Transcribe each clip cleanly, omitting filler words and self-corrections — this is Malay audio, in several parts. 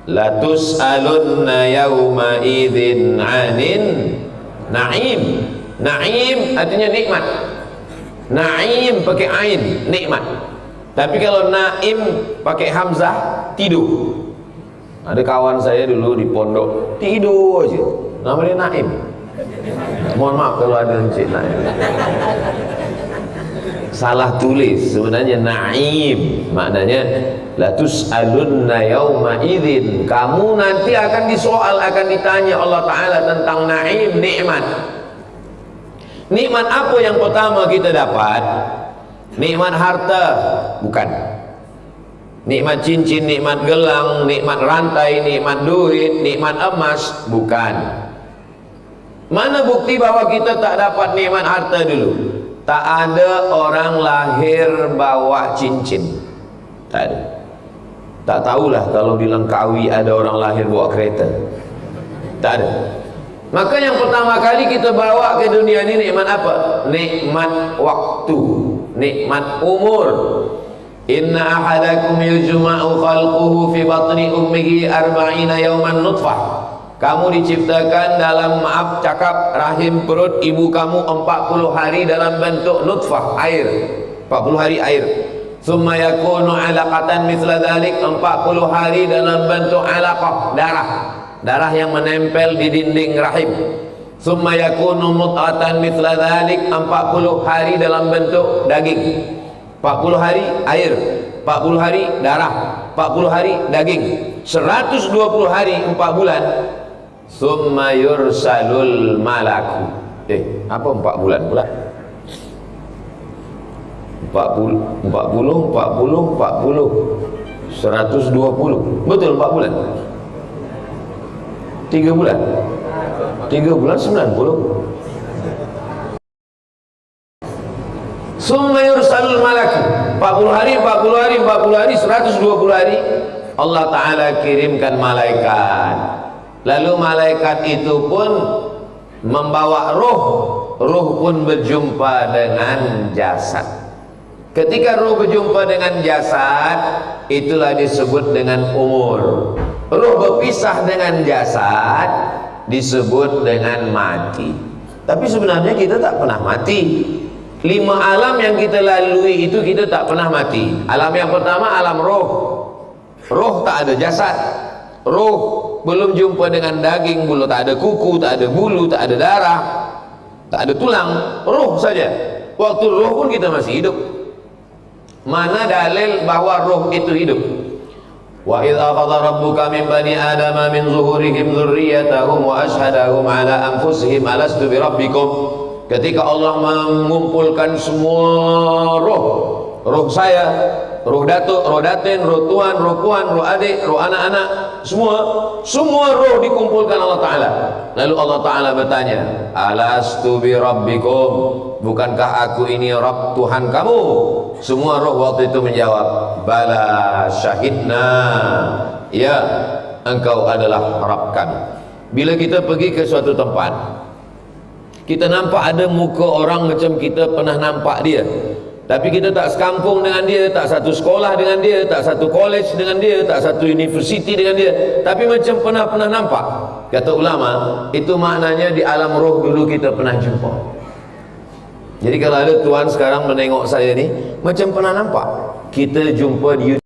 La tus'alunna yawma idzin 'anin na'im. Na'im artinya nikmat. Na'im pakai ain, nikmat. Tapi kalau na'im pakai hamzah, tidur. Ada kawan saya dulu di pondok, tidur aja, namanya Naim. Mohon maaf kalau ada Encik Naim, salah tulis. Sebenarnya Naim maknanya la tus'alunna yauma idzin, kamu nanti akan disoal, akan ditanya Allah Ta'ala tentang Naim, nikmat. Nikmat apa yang pertama kita dapat? Nikmat harta? Bukan. Nikmat cincin, nikmat gelang, nikmat rantai, nikmat duit, nikmat emas? Bukan. Mana bukti bahwa kita tak dapat nikmat harta dulu? Tak ada orang lahir bawa cincin. Tak ada. Tak tahulah kalau di Langkawi ada orang lahir bawa kereta. Tak ada. Maka yang pertama kali kita bawa ke dunia ini nikmat apa? Nikmat waktu, nikmat umur. Inna ahadakum yujma'u khalquhu fi batni ummihi arba'ina yawman nutfah. Kamu diciptakan dalam, maaf cakap, rahim perut ibu kamu 40 hari dalam bentuk nutfah, air. 40 hari air. Summa yakunu 'alaqatan mithla dhalik, 40 hari dalam bentuk 'alaqah, darah. Darah yang menempel di dinding rahim. Summa yakunu mut'atan mithla dhalik, 40 hari dalam bentuk daging. 40 hari air, 40 hari darah, 40 hari daging, 120 hari 4 bulan. Summa yursalul malaku. Apa 4 bulan pula? 40 120. Betul 4 bulan? 3 bulan? 3 bulan 90. Summa yursalul malaku. 40 hari 120 hari Allah Ta'ala kirimkan malaikat. Lalu malaikat itu pun membawa ruh. Ruh pun berjumpa dengan jasad. Ketika ruh berjumpa dengan jasad, itulah disebut dengan umur. Ruh berpisah dengan jasad disebut dengan mati. Tapi sebenarnya kita tak pernah mati. 5 alam yang kita lalui itu kita tak pernah mati. Alam yang pertama alam roh. Roh tak ada jasad. Roh belum jumpa dengan daging, belum, tak ada kuku, tak ada bulu, tak ada darah, tak ada tulang. Roh saja. Waktu roh pun kita masih hidup. Mana dalil bahwa roh itu hidup? Wa idza akhadha rabbuka min bani adama min zuhurihim dzurriyyatahum wa ashhadahum ala anfusihim alastu bi rabbikum. Ketika Allah mengumpulkan semua roh, roh saya, roh datuk, roh datin, roh tuan, roh puan, roh adik, roh anak-anak, semua roh dikumpulkan Allah Ta'ala. Lalu Allah Ta'ala bertanya, alastu bi rabbikum, bukankah aku ini Rabb, Tuhan kamu? Semua roh waktu itu menjawab, bala syahidna, ya, engkau adalah Rabb kami. Bila kita pergi ke suatu tempat, kita nampak ada muka orang macam kita pernah nampak dia, tapi kita tak sekampung dengan dia, tak satu sekolah dengan dia, tak satu college dengan dia, tak satu universiti dengan dia, tapi macam pernah nampak. Kata ulama, itu maknanya di alam roh dulu kita pernah jumpa. Jadi kalau ada tuan sekarang menengok saya ni, macam pernah nampak, kita jumpa di YouTube.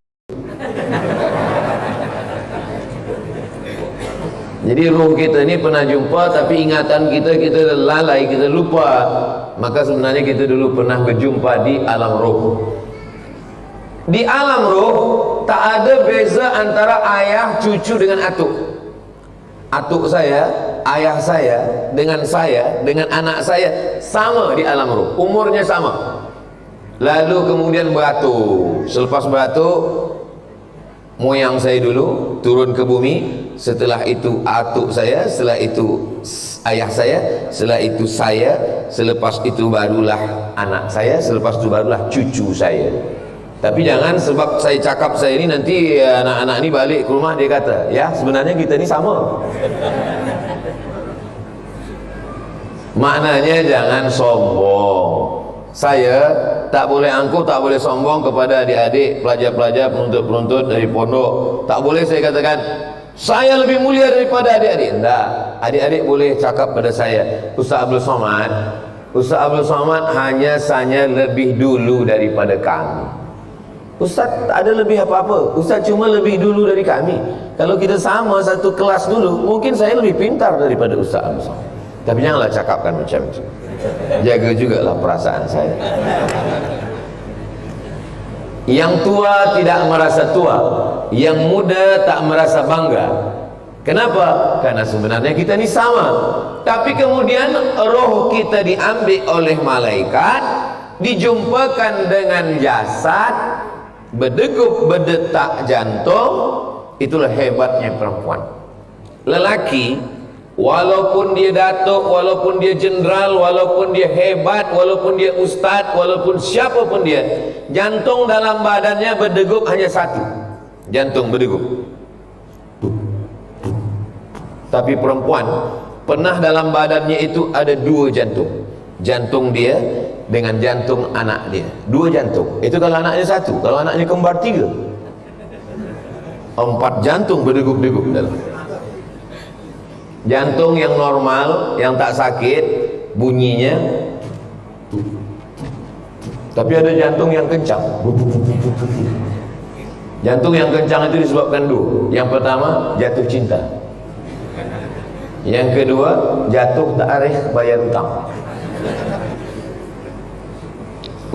Jadi roh kita ni pernah jumpa, tapi ingatan kita lalai, kita lupa. Maka sebenarnya kita dulu pernah berjumpa di alam roh. Di alam roh tak ada beza antara ayah cucu dengan atuk. Atuk saya, ayah saya, dengan anak saya sama di alam roh, umurnya sama. Lalu kemudian beratur. Selepas beratur, moyang saya dulu turun ke bumi. Setelah itu atuk saya, setelah itu ayah saya, setelah itu saya, selepas itu barulah anak saya, selepas itu barulah cucu saya. Tapi jangan sebab saya cakap saya ini nanti anak-anak ini balik ke rumah dia kata, ya sebenarnya kita ini sama. Maknanya jangan sombong. Saya tak boleh angkuh, tak boleh sombong kepada adik-adik, pelajar-pelajar, penuntut-penuntut dari pondok. Tak boleh saya katakan, saya lebih mulia daripada adik-adik. Enggak, adik-adik boleh cakap pada saya, Ustaz Abdul Somad, Ustaz Abdul Somad hanya saja lebih dulu daripada kami. Ustaz tak ada lebih apa-apa, Ustaz cuma lebih dulu dari kami. Kalau kita sama satu kelas dulu, mungkin saya lebih pintar daripada Ustaz Abdul Somad. Tapi janganlah cakapkan macam itu. Jaga jugalah perasaan saya. Yang tua tidak merasa tua, yang muda tak merasa bangga. Kenapa? Karena sebenarnya kita ni sama. Tapi kemudian roh kita diambil oleh malaikat, dijumpakan dengan jasad, berdegup berdetak jantung. Itulah hebatnya perempuan. Lelaki, walaupun dia datuk, walaupun dia jenderal, walaupun dia hebat, walaupun dia ustaz, walaupun siapapun dia, jantung dalam badannya berdegup hanya satu. Jantung berdegup. Tapi perempuan pernah dalam badannya itu ada dua jantung. Jantung dia dengan jantung anak dia. Dua jantung. Itu kalau anaknya satu. Kalau anaknya kembar tiga, 4 jantung berdegup-degup dalam. Jantung yang normal, yang tak sakit bunyinya, tapi ada jantung yang kencang. Jantung yang kencang itu disebabkan dua. Yang pertama, jatuh cinta. Yang kedua, jatuh tarikh bayar hutang.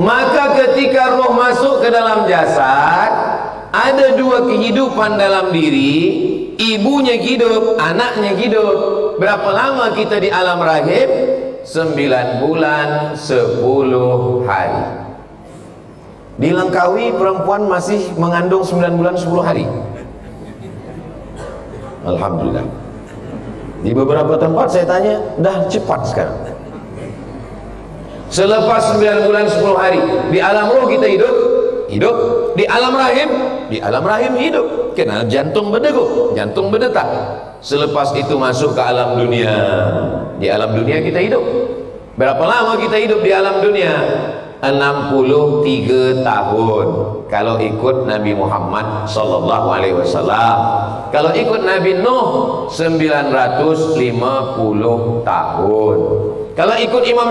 Maka ketika roh masuk ke dalam jasad, ada dua kehidupan dalam diri. Ibunya hidup, anaknya hidup. Berapa lama kita di alam rahim? 9 bulan 10 hari. Di Langkawi perempuan masih mengandung 9 bulan 10 hari. Alhamdulillah. Di beberapa tempat saya tanya, dah cepat sekarang. Selepas 9 bulan 10 hari, di alam roh kita hidup. Di alam rahim hidup. Karena jantung berdegup, jantung berdetak. Selepas itu masuk ke alam dunia. Di alam dunia kita hidup. Berapa lama kita hidup di alam dunia? 63 tahun. Kalau ikut Nabi Muhammad sallallahu alaihi wasallam. Kalau ikut Nabi Nuh 950 tahun. Kalau ikut Imam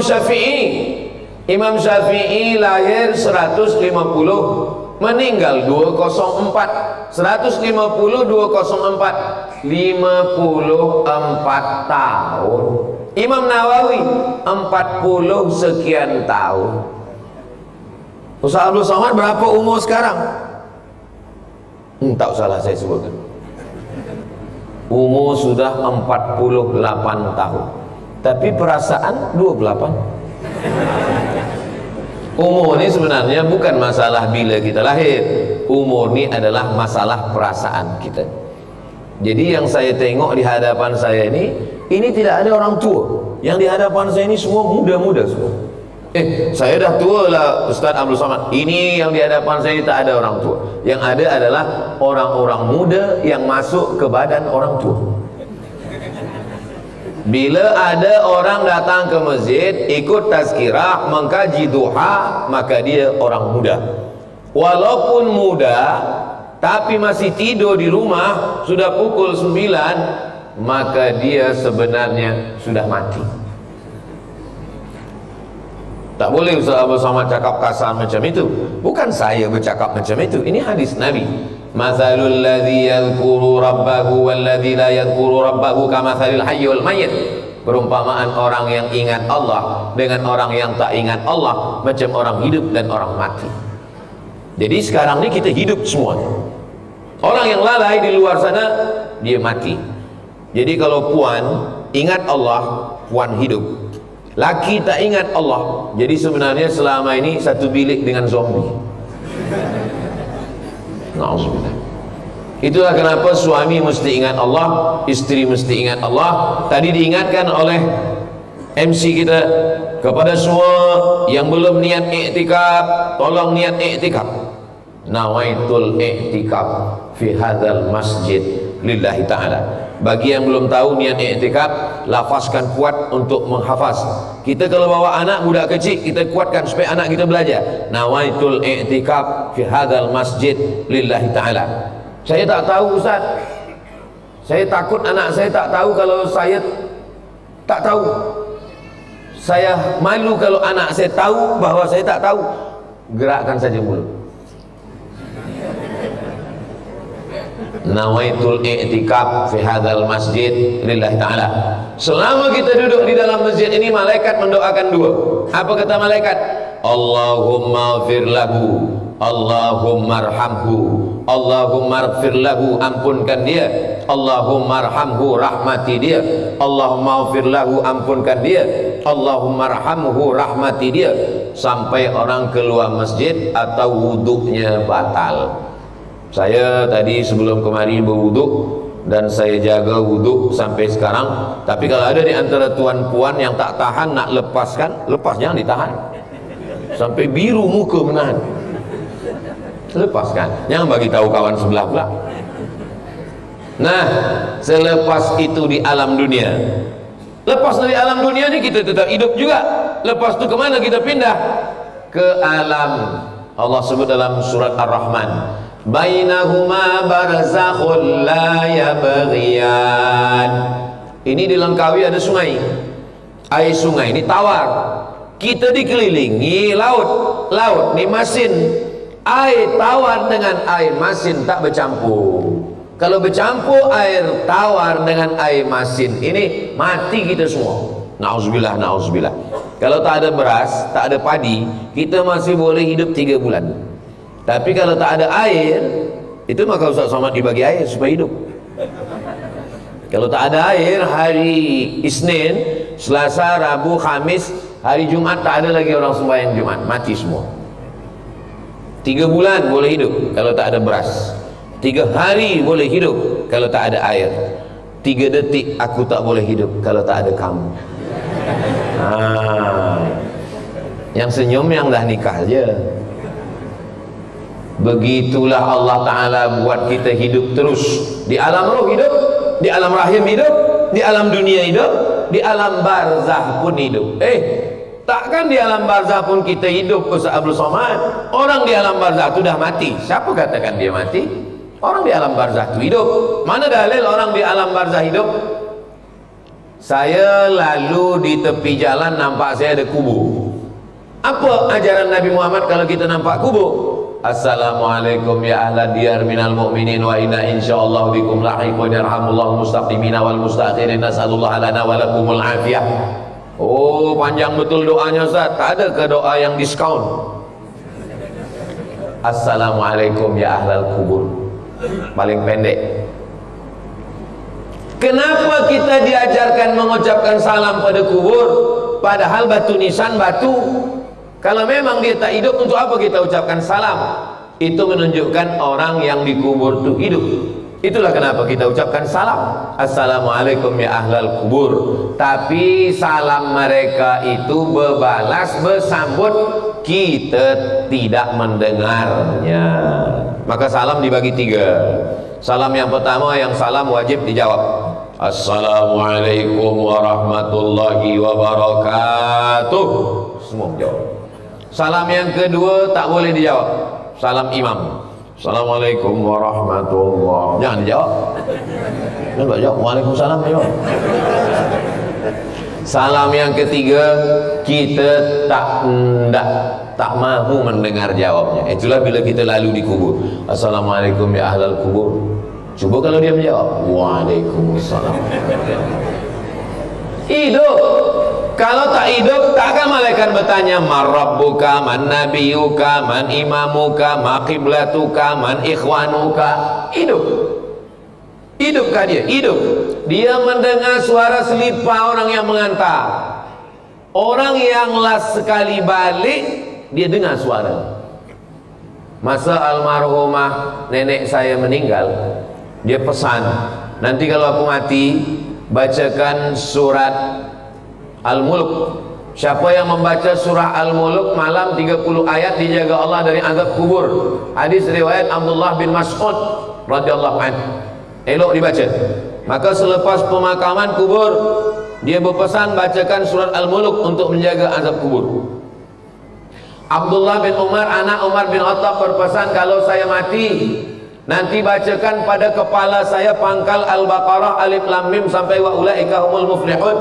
Syafi'i lahir 150, meninggal 204. 150 204 54 tahun. Imam Nawawi 40 sekian tahun. Ustaz Abdul Somad berapa umur sekarang? Tak salah saya sebutkan. Umur sudah 48 tahun. Tapi perasaan 28. Umur ini sebenarnya bukan masalah bila kita lahir. Umur ini adalah masalah perasaan kita. Jadi yang saya tengok di hadapan saya ini tidak ada orang tua. Yang di hadapan saya ini semua muda-muda semua. Saya dah tua lah Ustaz Abdul Somad. Ini yang di hadapan saya tak ada orang tua. Yang ada adalah orang-orang muda yang masuk ke badan orang tua. Bila ada orang datang ke masjid, ikut tazkirah, mengkaji duha, maka dia orang muda. Walaupun muda, tapi masih tidur di rumah, sudah pukul 9, maka dia sebenarnya sudah mati. Tak boleh Ustaz Abdul Somad cakap kasar macam itu. Bukan saya bercakap macam itu. Ini hadis Nabi. Mathalul ladzi yadhkuru rabbahu wal ladzi la yadhkuru rabbahu kamathalil hayy wal mayyit. Perumpamaan orang yang ingat Allah dengan orang yang tak ingat Allah macam orang hidup dan orang mati. Jadi sekarang ni kita hidup semuanya. Orang yang lalai di luar sana, dia mati. Jadi kalau puan ingat Allah, puan hidup. Laki tak ingat Allah, jadi sebenarnya selama ini satu bilik dengan zombie. Na'udzubillah. Itulah kenapa suami mesti ingat Allah, isteri mesti ingat Allah. Tadi diingatkan oleh MC kita, kepada semua yang belum niat i'tikaf, tolong niat i'tikaf. Nawaitul i'tikaf fi hadzal masjid lillahi ta'ala. Bagi yang belum tahu niat i'tikaf, lafazkan kuat untuk menghafaz. Kita kalau bawa anak budak kecil, kita kuatkan supaya anak kita belajar. Nawaitul i'tikaf fi hadzal masjid lillahi ta'ala. Saya tak tahu Ustaz. Saya takut anak saya tak tahu kalau saya tak tahu. Saya malu kalau anak saya tahu bahwa saya tak tahu. Gerakkan saja mulut. Nawaitul i'tikaf fi hadzal masjid lillahi ta'ala. Selama kita duduk di dalam masjid ini, malaikat mendoakan dua. Apa kata malaikat? Allahumma ighfir lahu, Allahumma arhamhu, Allahumma ighfir lahu, ampunkan dia. Allahumma arhamhu, rahmati dia. Allahumma ighfir lahu, ampunkan dia. Allahumma arhamhu, rahmati dia. Sampai orang keluar masjid atau wuduknya batal. Saya tadi sebelum kemari berwuduk dan saya jaga wuduk sampai sekarang. Tapi kalau ada di antara tuan-puan yang tak tahan nak lepaskan, lepas, jangan ditahan sampai biru muka menahan. Lepaskan, jangan bagi tahu kawan sebelah pula. Nah, selepas itu di alam dunia, lepas dari alam dunia ni kita tetap hidup juga. Lepas tu kemana kita pindah? Ke alam, Allah sebut dalam surat Ar-Rahman, bainahuma barzakhul la yabghiyan. Ini dilengkapi ada sungai. Air sungai ini tawar. Kita dikelilingi laut. Laut ni masin. Air tawar dengan air masin tak bercampur. Kalau bercampur air tawar dengan air masin ini, mati kita semua. Nauzubillah, nauzubillah. Kalau tak ada beras, tak ada padi, kita masih boleh hidup 3 bulan. Tapi kalau tak ada air, itu maka Ustaz Somad dibagi air supaya hidup. Kalau tak ada air, hari Isnin, Selasa, Rabu, Khamis, hari Jumat tak ada lagi orang sembahyang Jumat, mati semua. 3 bulan boleh hidup kalau tak ada beras. 3 hari boleh hidup kalau tak ada air. 3 detik aku tak boleh hidup kalau tak ada kamu. Yang senyum yang dah nikah je. Begitulah Allah Ta'ala buat kita hidup terus. Di alam roh hidup, di alam rahim hidup, di alam dunia hidup, di alam barzah pun hidup. Takkan di alam barzah pun kita hidup, Ustaz Abdul Somad? Orang di alam barzah itu dah mati. Siapa katakan dia mati? Orang di alam barzah itu hidup. Mana dalil orang di alam barzah hidup? Saya lalu di tepi jalan nampak saya ada kubur. Apa ajaran Nabi Muhammad kalau kita nampak kubur? Assalamualaikum ya ahla diyar minal mu'minin wa inna insyaallah bikum lahiqun yarhamullahu mustaqimina wal mustakhirin nasallallahu lana wa lakumul afiyah. Oh, panjang betul doanya Ustaz. Tak ada ke doa yang diskaun? Assalamualaikum ya ahlal kubur, paling pendek. Kenapa kita diajarkan mengucapkan salam pada kubur, padahal batu nisan batu? Kalau memang dia tak hidup, untuk apa kita ucapkan salam? Itu menunjukkan orang yang dikubur itu hidup. Itulah kenapa kita ucapkan salam. Assalamualaikum ya ahlal kubur. Tapi salam mereka itu berbalas, bersambut, kita tidak mendengarnya. Maka salam dibagi 3. Salam yang pertama, yang salam wajib dijawab. Assalamualaikum warahmatullahi wabarakatuh. Semua jawab. Salam yang kedua tak boleh dijawab. Salam imam. Assalamualaikum warahmatullahi. Jangan dijawab. Jangan jawab. Waalaikumsalam. Salam yang ketiga kita tak mahu mendengar jawabnya. Itulah bila kita lalu di kubur. Assalamualaikum ya ahlal kubur. Cuba kalau dia menjawab Waalaikumsalam. Hidup. Kalau tak hidup, takkan malaikat bertanya man rabbuka, man nabiyuka, man imamuka, ma qiblatuka, man ikhwanuka. Hidup. Hidupkah dia? Hidup. Dia mendengar suara selipar orang yang mengantar. Orang yang last sekali balik, dia dengar suara. Masa almarhumah nenek saya meninggal, dia pesan, nanti kalau aku mati, bacakan surat Al-Mulk. Siapa yang membaca surah Al-Mulk malam 30 ayat dijaga Allah dari azab kubur. Hadis riwayat Abdullah bin Mas'ud radhiyallahu anhu. Elok dibaca. Maka selepas pemakaman kubur, dia berpesan bacakan surat Al-Mulk untuk menjaga azab kubur. Abdullah bin Umar, anak Umar bin Khattab, berpesan kalau saya mati, Nanti bacakan pada kepala saya pangkal Al-Baqarah alif lam mim sampai wa ulaika humul muflihun.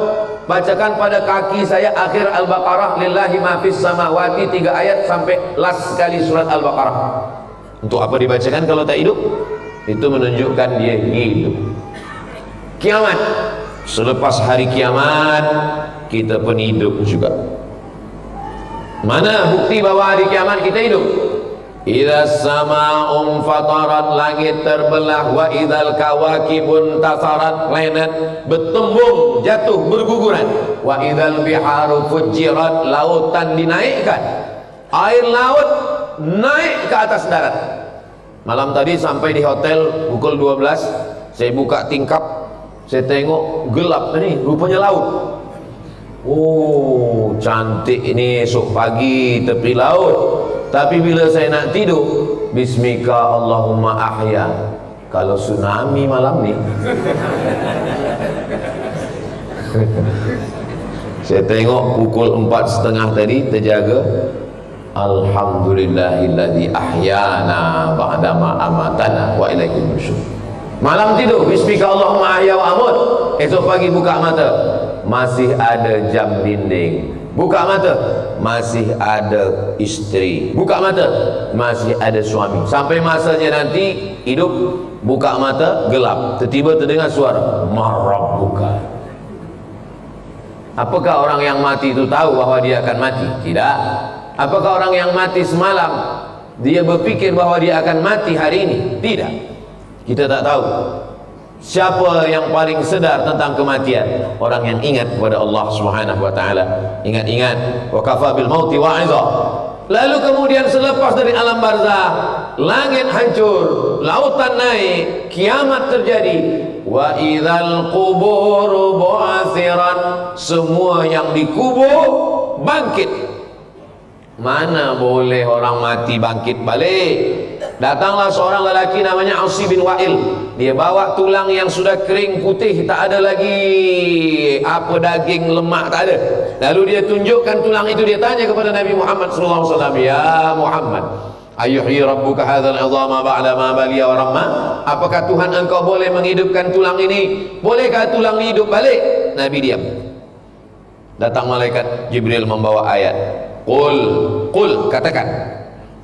Bacakan pada kaki saya akhir Al-Baqarah lillahi ma fis samawati 3 ayat sampai last sekali surat Al-Baqarah. Untuk apa dibacakan kalau tak hidup? Itu menunjukkan dia hidup. Kiamat, selepas hari kiamat kita pun hidup juga. Mana bukti bahwa hari kiamat kita hidup? Idza sama'un fatarat, langit terbelah, wa idzal kawakibun tasarat, planet bertembung, jatuh, berguguran, wa idzal biharu fujirat, lautan dinaikkan, air laut naik ke atas darat. Malam tadi sampai di hotel pukul 12, saya buka tingkap, saya tengok gelap ni, rupanya laut. Oh, cantik ini esok pagi tepi laut. Tapi bila saya nak tidur, bismika Allahumma ahya. Kalau tsunami malam ni. Saya tengok pukul 4.30 tadi terjaga. Alhamdulillahilladzi ahyana ba'dama amatana wa ilaikum nusyur. Malam tidur, bismika Allahumma ahya wa amut. Esok pagi buka mata, masih ada jam dinding. Buka mata, masih ada istri. Buka mata, masih ada suami. Sampai masanya nanti hidup, buka mata, gelap. Tiba-tiba terdengar suara, marabbuka. Apakah orang yang mati itu tahu bahwa dia akan mati? Tidak. Apakah orang yang mati semalam dia berpikir bahwa dia akan mati hari ini? Tidak. Kita tak tahu. Siapa yang paling sedar tentang kematian? Orang yang ingat kepada Allah Subhanahu wa taala. Ingat-ingat, wa kafa bil mauti wa'iza. Lalu kemudian selepas dari alam barzah, langit hancur, lautan naik, kiamat terjadi. Wa idzal qubur bu'athiran, semua yang dikubur bangkit. Mana boleh orang mati bangkit balik? Datanglah seorang lelaki namanya Asi bin Wa'il. Dia bawa tulang yang sudah kering putih, tak ada lagi apa daging, lemak, tak ada. Lalu dia tunjukkan tulang itu, dia tanya kepada Nabi Muhammad SAW, ya Muhammad, ayuhyi rabbuka hadzal 'idhama ba'da ma baliya wa ramma? Apakah Tuhan engkau boleh menghidupkan tulang ini? Bolehkah tulang hidup balik? Nabi diam. Datang malaikat Jibril membawa ayat. Qul, katakan.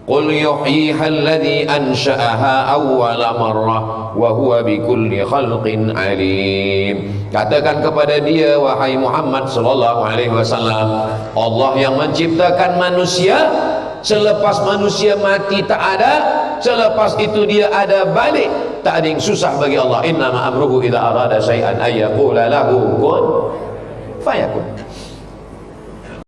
Qul yuhyiha alladhi ansha'aha awwala marrah wa huwa bikulli khalqin alim. Katakan kepada dia, wahai Muhammad sallallahu alaihi wasallam, Allah yang menciptakan manusia, selepas manusia mati tak ada, selepas itu dia ada balik. Tak ada yang susah bagi Allah. Innama amruhu idza arada syai'an ay yaqula lahu kun fayakun.